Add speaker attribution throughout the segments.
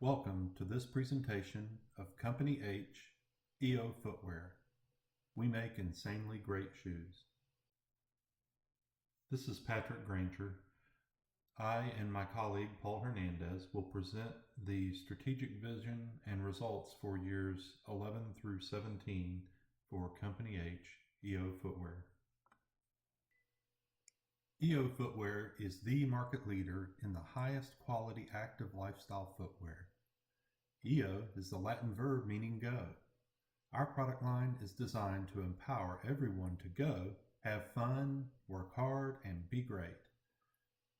Speaker 1: Welcome to this presentation of Company H EO Footwear. We make insanely great shoes. This is Patrick Granger. I and my colleague Paul Hernandez will present the strategic vision and results for years 11 through 17 for Company H EO Footwear. EO Footwear is the market leader in the highest quality active lifestyle footwear. EO is the Latin verb meaning go. Our product line is designed to empower everyone to go, have fun, work hard, and be great.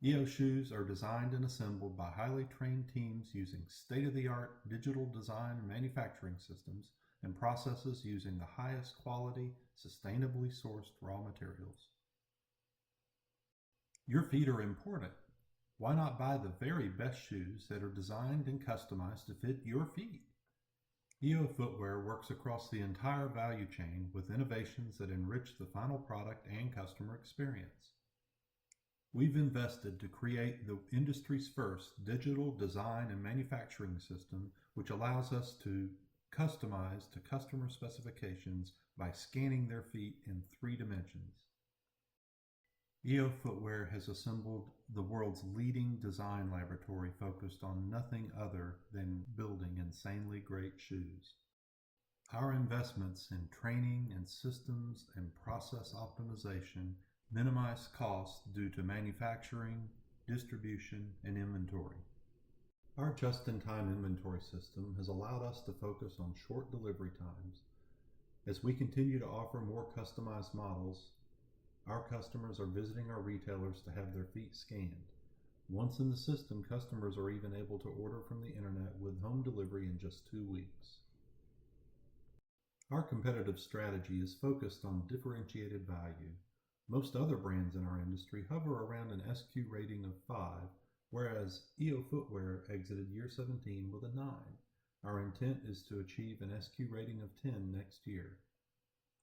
Speaker 1: EO shoes are designed and assembled by highly trained teams using state-of-the-art digital design and manufacturing systems and processes using the highest quality, sustainably sourced raw materials. Your feet are important. Why not buy the very best shoes that are designed and customized to fit your feet? EO Footwear works across the entire value chain with innovations that enrich the final product and customer experience. We've invested to create the industry's first digital design and manufacturing system, which allows us to customize to customer specifications by scanning their feet in 3 dimensions. EO Footwear has assembled the world's leading design laboratory focused on nothing other than building insanely great shoes. Our investments in training and systems and process optimization minimize costs due to manufacturing, distribution, and inventory. Our just-in-time inventory system has allowed us to focus on short delivery times. As we continue to offer more customized models, our customers are visiting our retailers to have their feet scanned. Once in the system, customers are even able to order from the internet with home delivery in just 2 weeks. Our competitive strategy is focused on differentiated value. Most other brands in our industry hover around an SQ rating of 5, whereas EO Footwear exited year 17 with a 9. Our intent is to achieve an SQ rating of 10 next year.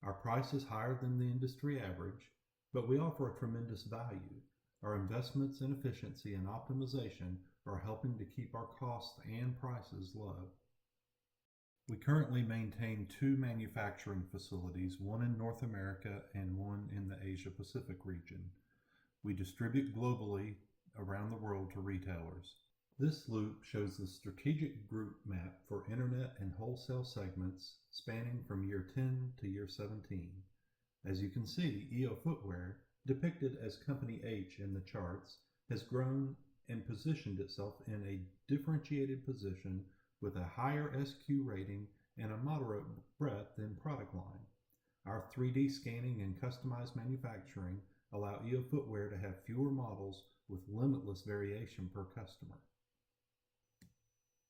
Speaker 1: Our price is higher than the industry average, but we offer a tremendous value. Our investments in efficiency and optimization are helping to keep our costs and prices low. We currently maintain 2 manufacturing facilities, one in North America and one in the Asia Pacific region. We distribute globally around the world to retailers. This loop shows the strategic group map for internet and wholesale segments spanning from year 10 to year 17. As you can see, EO Footwear, depicted as Company H in the charts, has grown and positioned itself in a differentiated position with a higher SQ rating and a moderate breadth in product line. Our 3D scanning and customized manufacturing allow EO Footwear to have fewer models with limitless variation per customer.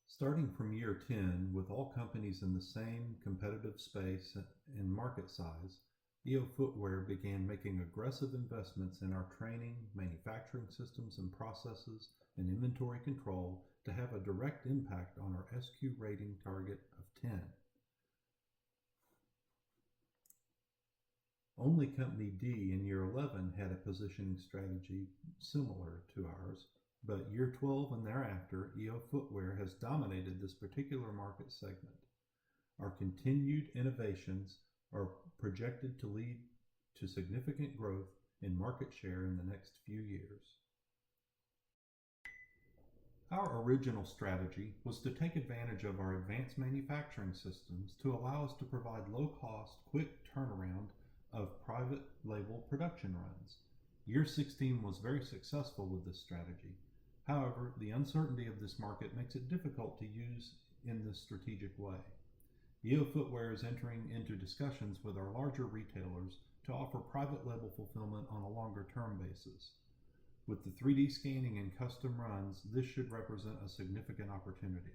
Speaker 1: Starting from year 10, with all companies in the same competitive space and market size, EO Footwear began making aggressive investments in our training, manufacturing systems and processes, and inventory control to have a direct impact on our SQ rating target of 10. Only Company D in year 11 had a positioning strategy similar to ours, but year 12 and thereafter, EO Footwear has dominated this particular market segment. Our continued innovations are projected to lead to significant growth in market share in the next few years. Our original strategy was to take advantage of our advanced manufacturing systems to allow us to provide low-cost, quick turnaround of private label production runs. Year 16 was very successful with this strategy. However, the uncertainty of this market makes it difficult to use in this strategic way. EO Footwear is entering into discussions with our larger retailers to offer private label fulfillment on a longer term basis. With the 3D scanning and custom runs, this should represent a significant opportunity.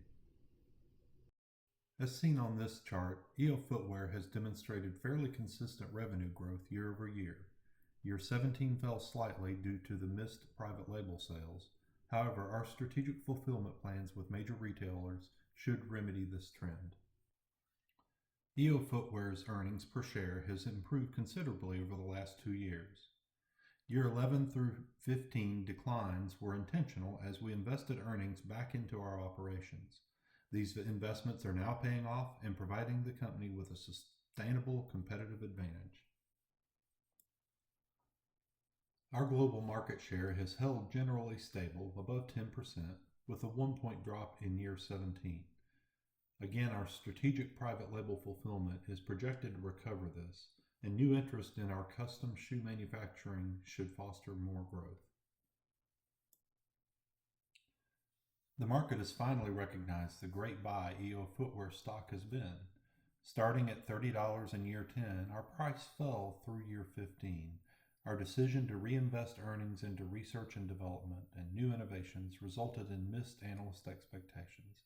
Speaker 1: As seen on this chart, EO Footwear has demonstrated fairly consistent revenue growth year over year. Year 17 fell slightly due to the missed private label sales. However, our strategic fulfillment plans with major retailers should remedy this trend. EO Footwear's earnings per share has improved considerably over the last 2 years. Year 11 through 15 declines were intentional as we invested earnings back into our operations. These investments are now paying off and providing the company with a sustainable competitive advantage. Our global market share has held generally stable above 10%, with a 1 point drop in year 17. Again, our strategic private label fulfillment is projected to recover this, and new interest in our custom shoe manufacturing should foster more growth. The market has finally recognized the great buy EO footwear stock has been. Starting at $30 in year 10, our price fell through year 15. Our decision to reinvest earnings into research and development and new innovations resulted in missed analyst expectations.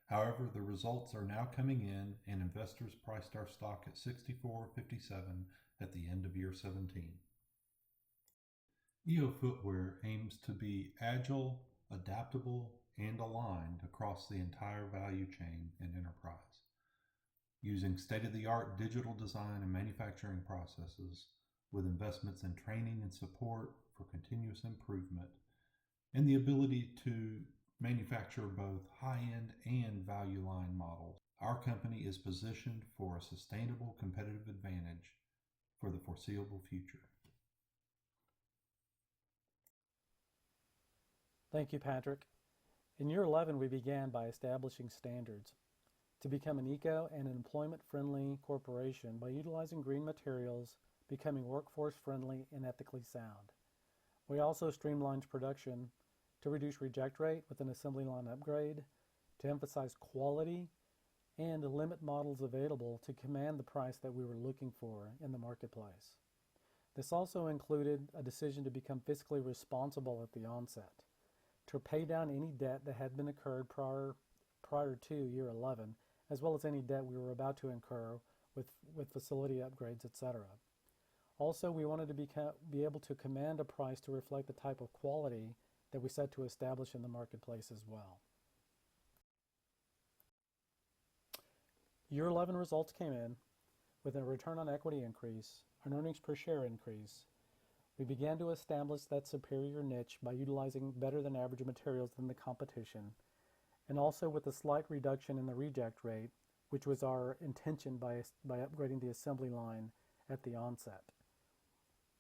Speaker 1: However, the results are now coming in, and investors priced our stock at $64.57 at the end of year 17. EO Footwear aims to be agile, adaptable, and aligned across the entire value chain and enterprise. Using state-of-the-art digital design and manufacturing processes, with investments in training and support for continuous improvement, and the ability to manufacture both high-end and value line models, our company is positioned for a sustainable competitive advantage for the foreseeable future.
Speaker 2: Thank you, Patrick. In year 11, we began by establishing standards to become an eco and employment-friendly corporation by utilizing green materials, becoming workforce-friendly and ethically sound. We also streamlined production to reduce reject rate with an assembly line upgrade, to emphasize quality, and to limit models available to command the price that we were looking for in the marketplace. This also included a decision to become fiscally responsible at the onset, to pay down any debt that had been incurred prior to year 11, as well as any debt we were about to incur with facility upgrades, etc. Also, we wanted to be able to command a price to reflect the type of quality that we set to establish in the marketplace as well. Year 11 results came in with a return on equity increase, an earnings per share increase. We began to establish that superior niche by utilizing better than average materials than the competition, and also with a slight reduction in the reject rate, which was our intention by upgrading the assembly line at the onset.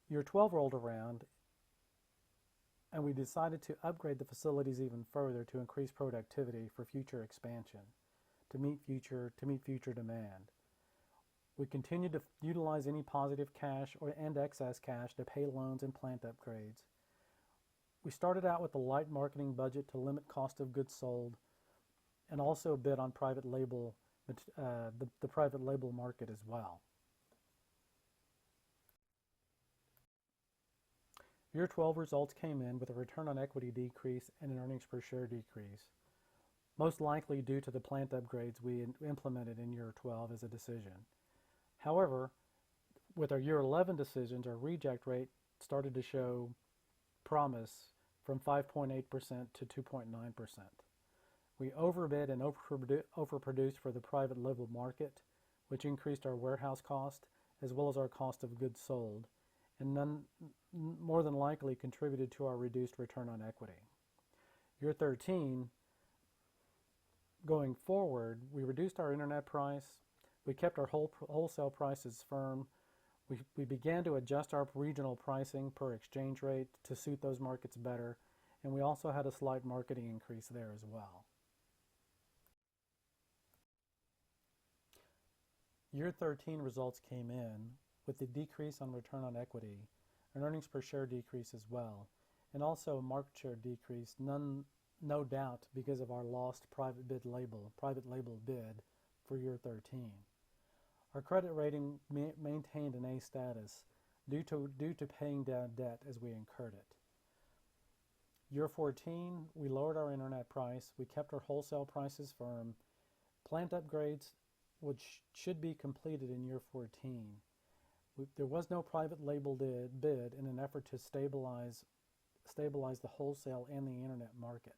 Speaker 2: Year 12 rolled around, and we decided to upgrade the facilities even further to increase productivity for future expansion, to meet future demand. We continued to utilize any positive cash and excess cash to pay loans and plant upgrades. We started out with a light marketing budget to limit cost of goods sold, and also bid on private label, the private label market as well. Year 12 results came in with a return on equity decrease and an earnings per share decrease, most likely due to the plant upgrades we implemented in year 12 as a decision. However, with our year 11 decisions, our reject rate started to show promise from 5.8% to 2.9%. We overbid and overproduced for the private label market, which increased our warehouse cost as well as our cost of goods sold, and more than likely contributed to our reduced return on equity. Year 13, going forward, we reduced our internet price, we kept our wholesale prices firm, we began to adjust our regional pricing per exchange rate to suit those markets better, and we also had a slight marketing increase there as well. Year 13 results came in with a decrease on return on equity, an earnings per share decrease as well, and also a market share decrease, no doubt because of our lost private label bid for year 13. Our credit rating maintained an A status due to paying down debt as we incurred it. Year 14, we lowered our internet price, we kept our wholesale prices firm, plant upgrades which should be completed in year 14. There was no private label bid in an effort to stabilize the wholesale and the internet market.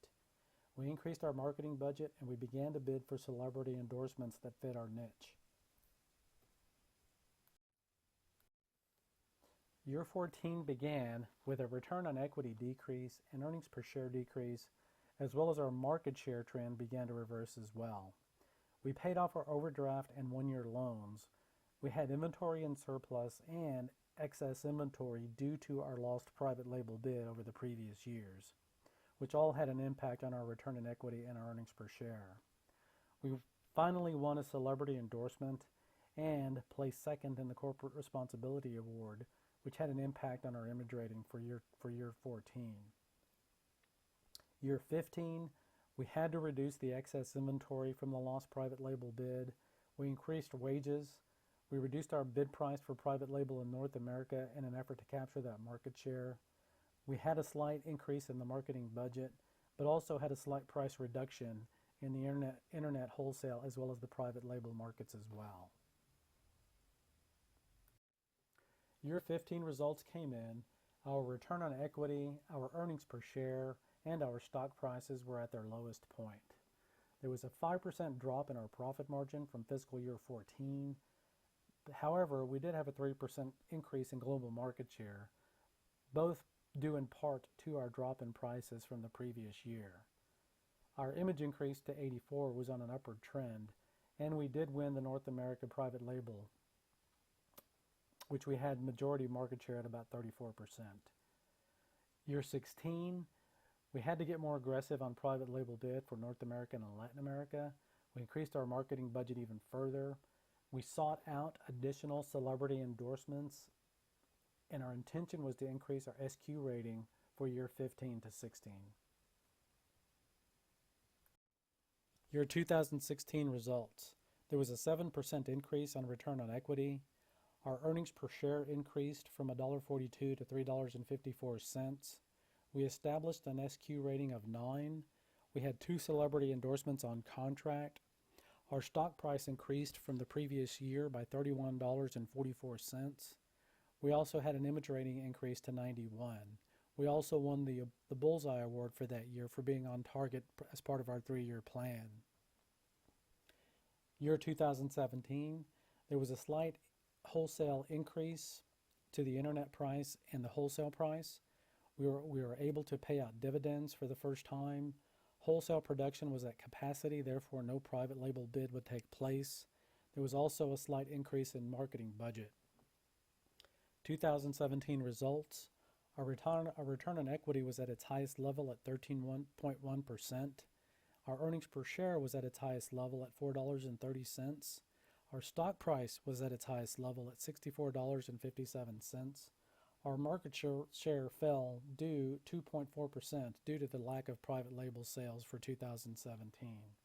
Speaker 2: We increased our marketing budget and we began to bid for celebrity endorsements that fit our niche. Year 14 began with a return on equity decrease, an earnings per share decrease, as well as our market share trend began to reverse as well. We paid off our overdraft and one-year loans. We had inventory in surplus and excess inventory due to our lost private label bid over the previous years, which all had an impact on our return on equity and our earnings per share. We finally won a celebrity endorsement and placed second in the Corporate Responsibility Award, which had an impact on our image rating for year 14. Year 15, we had to reduce the excess inventory from the lost private label bid. We increased wages. We reduced our bid price for private label in North America in an effort to capture that market share. We had a slight increase in the marketing budget, but also had a slight price reduction in the internet wholesale as well as the private label markets as well. Year 15 results came in. Our return on equity, our earnings per share, and our stock prices were at their lowest point. There was a 5% drop in our profit margin from fiscal year 14. However, we did have a 3% increase in global market share, both due in part to our drop in prices from the previous year. Our image increase to 84 was on an upward trend, and we did win the North America private label, which we had majority market share at about 34%. Year 16, we had to get more aggressive on private label bid for North America and Latin America. We increased our marketing budget even further. We sought out additional celebrity endorsements, and our intention was to increase our SQ rating for year 15 to 16. Year 2016 results. There was a 7% increase on return on equity. Our earnings per share increased from $1.42 to $3.54. We established an SQ rating of 9. We had 2 celebrity endorsements on contract. Our stock price increased from the previous year by $31.44. We also had an image rating increase to 91. We also won the Bullseye Award for that year for being on target as part of our 3-year plan. Year 2017, there was a slight wholesale increase to the internet price and the wholesale price. We were able to pay out dividends for the first time. Wholesale production was at capacity, therefore no private label bid would take place. There was also a slight increase in marketing budget. 2017 results. Our return on equity was at its highest level at 13.1%. Our earnings per share was at its highest level at $4.30. Our stock price was at its highest level at $64.57. Our market share fell 2.4% due to the lack of private label sales for 2017.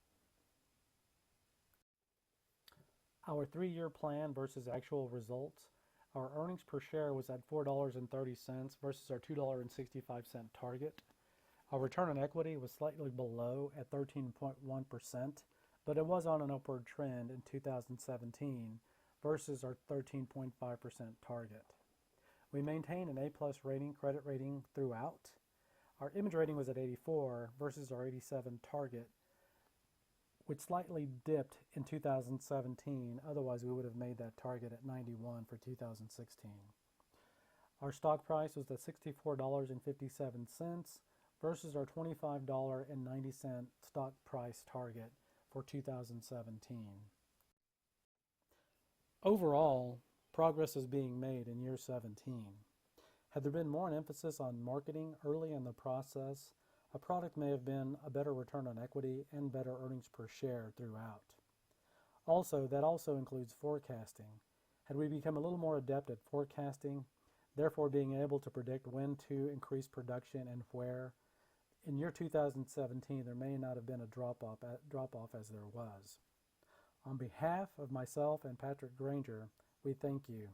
Speaker 2: Our 3-year plan versus actual results. Our earnings per share was at $4.30 versus our $2.65 target. Our return on equity was slightly below at 13.1%, but it was on an upward trend in 2017 versus our 13.5% target. We maintained an A+ credit rating throughout. Our image rating was at 84 versus our 87 target, which slightly dipped in 2017. Otherwise, we would have made that target at 91 for 2016. Our stock price was at $64.57 versus our $25.90 stock price target for 2017. Overall, progress is being made in year 17. Had there been more emphasis on marketing early in the process, a product may have been a better return on equity and better earnings per share throughout. That also includes forecasting. Had we become a little more adept at forecasting, therefore being able to predict when to increase production and where, in year 2017 there may not have been a drop-off as there was. On behalf of myself and Patrick Granger, we thank you.